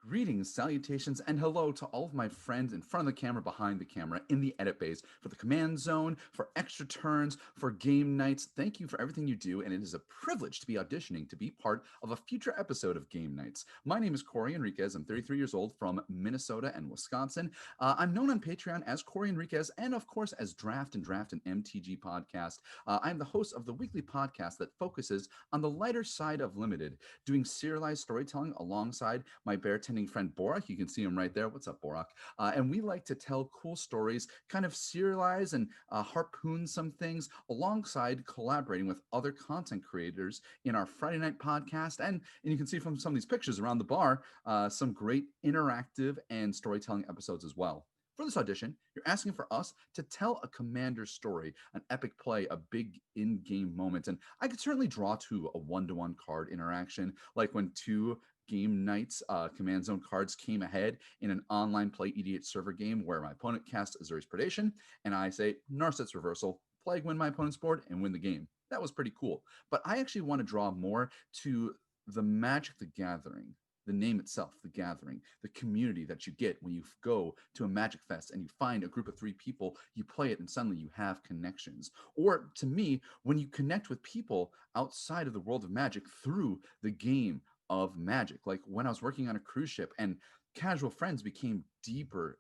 Greetings, salutations, and hello to all of my friends in front of the camera, behind the camera, in the edit bays, for the command zone, for extra turns, for game nights. Thank you for everything you do, and it is a privilege to be auditioning to be part of a future episode of Game Nights. My name is Cory Enriquez. I'm 33 years old from Minnesota and Wisconsin. I'm known on Patreon as Cory Enriquez and, of course, as Draft and MTG podcast. I'm the host of the weekly podcast that focuses on the lighter side of Limited, doing serialized storytelling alongside my bartending friend Borak. You can see him right there. What's up, Borak? And we like to tell cool stories, kind of serialize and harpoon some things alongside collaborating with other content creators in our Friday night podcast. And you can see from some of these pictures around the bar, some great interactive and storytelling episodes as well. For this audition, you're asking for us to tell a commander story, an epic play, a big in game moment. And I could certainly draw to a one-to-one card interaction, like when two game nights command zone cards came ahead in an online play EDH server game where my opponent cast Azuri's Predation, and I say Narset's Reversal, Plague win my opponent's board, and win the game. That was pretty cool. But I actually want to draw more to the Magic the Gathering, the name itself, the gathering, the community that you get when you go to a Magic Fest and you find a group of three people, you play it, and suddenly you have connections. Or to me, when you connect with people outside of the world of Magic through the game of Magic, like when I was working on a cruise ship and casual friends became deeper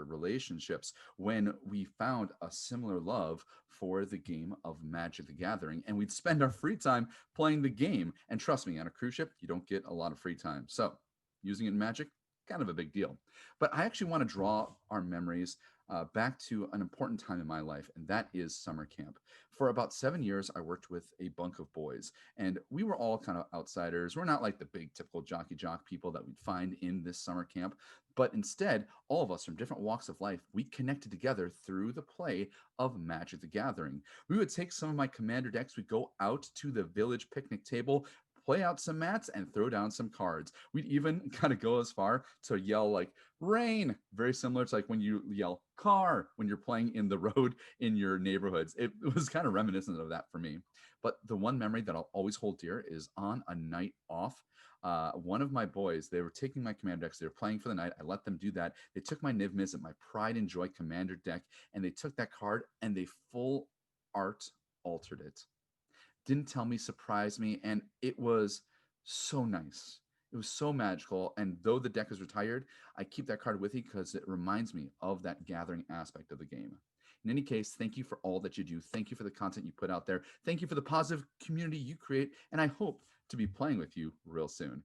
relationships when we found a similar love for the game of Magic the Gathering, and we'd spend our free time playing the game. And trust me, on a cruise ship, you don't get a lot of free time. So using it in Magic, kind of a big deal. But I actually want to draw our memories back to an important time in my life, and that is summer camp. For about 7 years, I worked with a bunk of boys, and we were all kind of outsiders. We're not like the big typical jockey jock people that we'd find in this summer camp, but instead, all of us from different walks of life, we connected together through the play of Magic the Gathering. We would take some of my commander decks, we'd go out to the village picnic table, play out some mats, and throw down some cards. We'd even kind of go as far to yell like rain, very similar to like when you yell car when you're playing in the road in your neighborhoods. It was kind of reminiscent of that for me. But the one memory that I'll always hold dear is on a night off. One of my boys, they were taking my commander decks. They were playing for the night. I let them do that. They took my Niv Mizzet, my Pride and Joy commander deck, and they took that card and they full art altered it. Didn't tell me, surprised me, and it was so nice. It was so magical. And though the deck is retired, I keep that card with me because it reminds me of that gathering aspect of the game. In any case, thank you for all that you do. Thank you for the content you put out there. Thank you for the positive community you create. And I hope to be playing with you real soon.